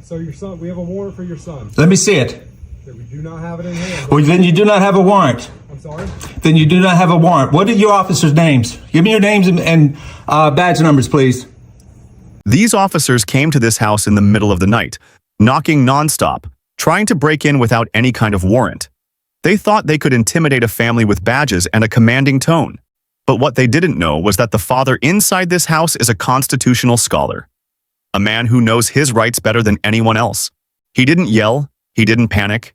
So your son, we have a warrant for your son. Let me see it. So we do not have it in hand. Well, then you do not have a warrant. I'm sorry? Then you do not have a warrant. What are your officers' names? Give me your names and badge numbers, please. These officers came to this house in the middle of the night, knocking nonstop, trying to break in without any kind of warrant. They thought they could intimidate a family with badges and a commanding tone. But what they didn't know was that the father inside this house is a constitutional scholar. A man who knows his rights better than anyone else. He didn't yell. He didn't panic.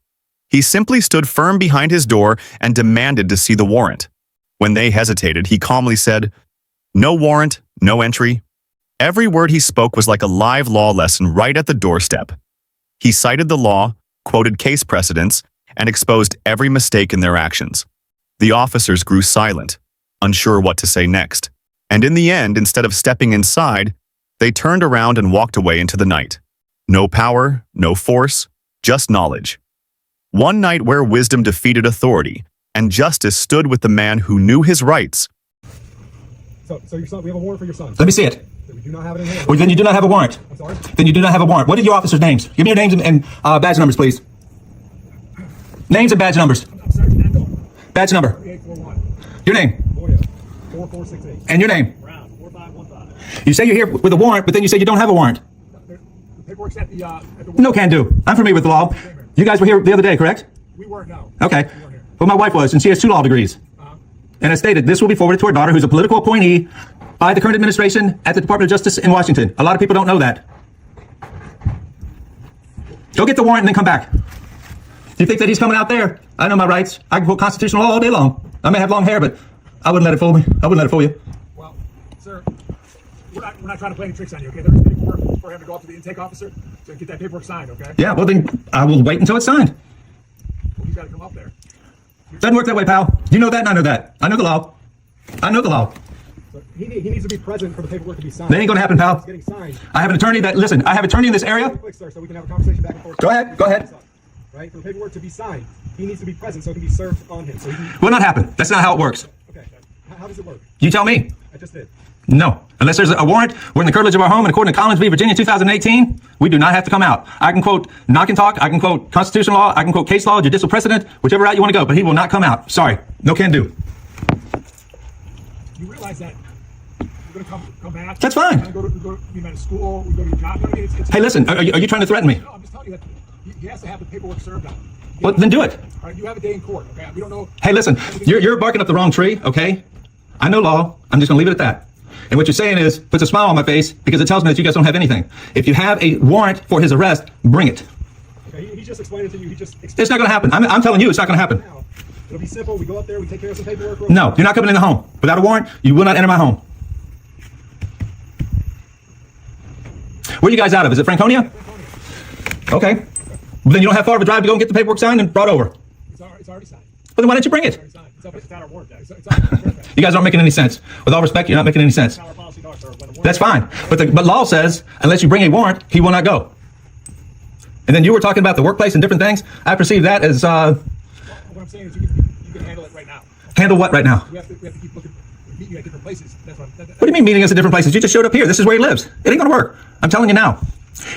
He simply stood firm behind his door and demanded to see the warrant. When they hesitated, he calmly said, "No warrant, no entry." Every word he spoke was like a live law lesson right at the doorstep. He cited the law, quoted case precedents, and exposed every mistake in their actions. The officers grew silent, unsure what to say next. And in the end, instead of stepping inside, they turned around and walked away into the night. No power, no force, just knowledge. One night where wisdom defeated authority, and justice stood with the man who knew his rights. So your son, we have a warrant for your son. Let me see it. So we do not have it in hand. Well, then you do not have a warrant. I'm sorry? Then you do not have a warrant. What are your officers' names? Give me your names and badge numbers, please. Names and badge numbers. I'm Sergeant Standoff. Badge number. 3841. Your name. Boya. 4468. And your name. Brown. 4515. You say you're here with a warrant, but then you say you don't have a warrant. The paperwork's at the No can do. I'm familiar with the law. You guys were here the other day, correct? We weren't, no. Okay. We weren't here. Well, my wife was, and she has 2 law degrees. And I stated this will be forwarded to her daughter, who's a political appointee by the current administration at the Department of Justice in Washington. A lot of people don't know that. Go get the warrant and then come back. Do you think that he's coming out there? I know my rights. I can quote constitutional law all day long. I may have long hair, but I wouldn't let it fool me. I wouldn't let it fool you. Well, sir, we're not trying to play any tricks on you, okay? There's paperwork for him to go up to the intake officer to get that paperwork signed, okay? Yeah, well then I will wait until it's signed. Well, he's got to come up there. Doesn't work that way, pal. You know that and I know that. I know the law. I know the law. So he needs to be present for the paperwork to be signed. That ain't gonna happen, pal. It's getting signed. I have an attorney that, listen, I have an attorney in this area. Quick, sir, so we can have a conversation back and forth. Go ahead, go ahead. Right? For the paperwork to be signed, he needs to be present so it can be served on him. So he can... Will not happen. That's not how it works. Okay. How does it work? You tell me. I just did. No. Unless there's a warrant, we're in the curtilage of our home, and according to Collins v. Virginia 2018, we do not have to come out. I can quote knock and talk, I can quote constitutional law, I can quote case law, judicial precedent, whichever route you want to go, but he will not come out. Sorry. No can do. You realize that you're going to come back? That's fine. We go to school, we go to your job. I mean, Hey, listen, are you trying to threaten me? No, I'm just telling you that he has to have the paperwork served on him. Well, then do it. All right, you have a day in court, okay? We don't know. Hey, listen, you're barking up the wrong tree, okay? I know law. I'm just going to leave it at that. And what you're saying is, puts a smile on my face because it tells me that you guys don't have anything. If you have a warrant for his arrest, bring it. Okay, he just explained it to you. It's not going to happen. I'm telling you, it's not going to happen. It'll be simple. We go up there, we take care of some paperwork. No, you're not coming in the home. Without a warrant, you will not enter my home. Where are you guys out of? Is it Franconia? Okay. Well, then you don't have far of a drive to go and get the paperwork signed and brought over. It's already signed. Well, then why didn't you bring it? It's not our warrant. You guys aren't making any sense. With all respect, you're not making any sense. That's fine. But law says, unless you bring a warrant, he will not go. And then you were talking about the workplace and different things. I perceive that as... What I'm saying is you can handle it right now. Handle what right now? We have to keep looking, meet you at different places. What do you mean meeting us at different places? You just showed up here. This is where he lives. It ain't going to work. I'm telling you now.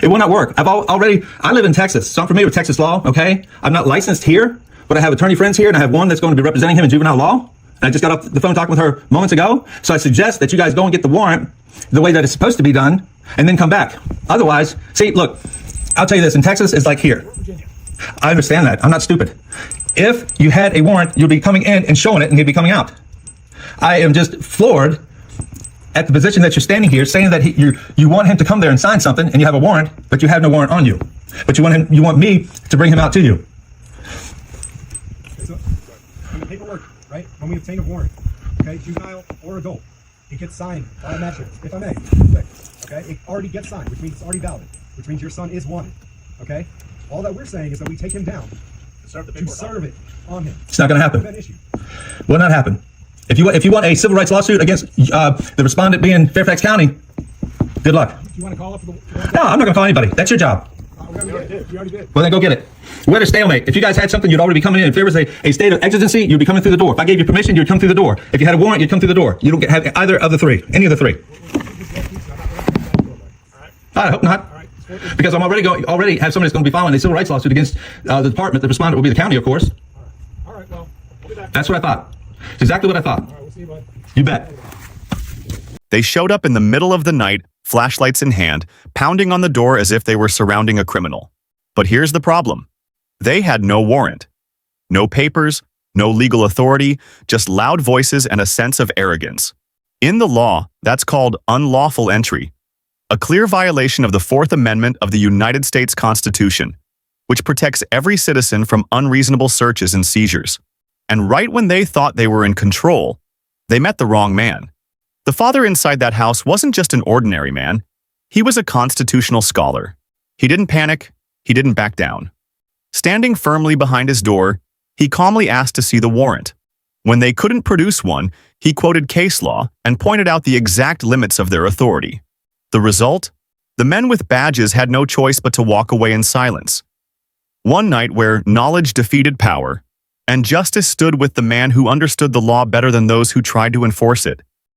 It will not work. I live in Texas, so I'm familiar with Texas law, okay? I'm not licensed here, but I have attorney friends here, and I have one that's going to be representing him in juvenile law. And I just got off the phone talking with her moments ago. So I suggest that you guys go and get the warrant the way that it's supposed to be done, and then come back. Otherwise, see, look, I'll tell you this. In Texas, it's like here. I understand that. I'm not stupid. If you had a warrant, you'd be coming in and showing it, and he'd be coming out. I am just floored at the position that you're standing here saying that you want him to come there and sign something, and you have a warrant, but you have no warrant on you. But you want me to bring him out to you. So, on the paperwork, right? When we obtain a warrant, okay, juvenile or adult, it gets signed by a magistrate, if I may. Quick, okay, it already gets signed, which means it's already valid, which means your son is wanted. Okay, all that we're saying is that we take him down to serve it on him. It's not going to happen. That issue Will not happen. If you want a civil rights lawsuit against the respondent being Fairfax County, good luck. Do you want to call up for the? No, I'm not going to call anybody. That's your job. We already did. Well, then go get it. We're at a stalemate. If you guys had something, you'd already be coming in. If there was a state of exigency, you'd be coming through the door. If I gave you permission, you'd come through the door. If you had a warrant, you'd come through the door. You don't have either of the three. Any of the three. All right. I hope not. All right. Because I'm already have somebody that's going to be filing a civil rights lawsuit against the department. The respondent will be the county, of course. All right, well, we'll be back. That's what I thought. It's exactly what I thought. All right, we'll see you, bud. You bet. They showed up in the middle of the night, flashlights in hand, pounding on the door as if they were surrounding a criminal. But here's the problem. They had no warrant. No papers, no legal authority, just loud voices and a sense of arrogance. In the law, that's called unlawful entry, a clear violation of the Fourth Amendment of the United States Constitution, which protects every citizen from unreasonable searches and seizures. And right when they thought they were in control, they met the wrong man. The father inside that house wasn't just an ordinary man. He was a constitutional scholar. He didn't panic. He didn't back down. Standing firmly behind his door, he calmly asked to see the warrant. When they couldn't produce one, he quoted case law and pointed out the exact limits of their authority. The result? The men with badges had no choice but to walk away in silence. One night where knowledge defeated power, and justice stood with the man who understood the law better than those who tried to enforce it.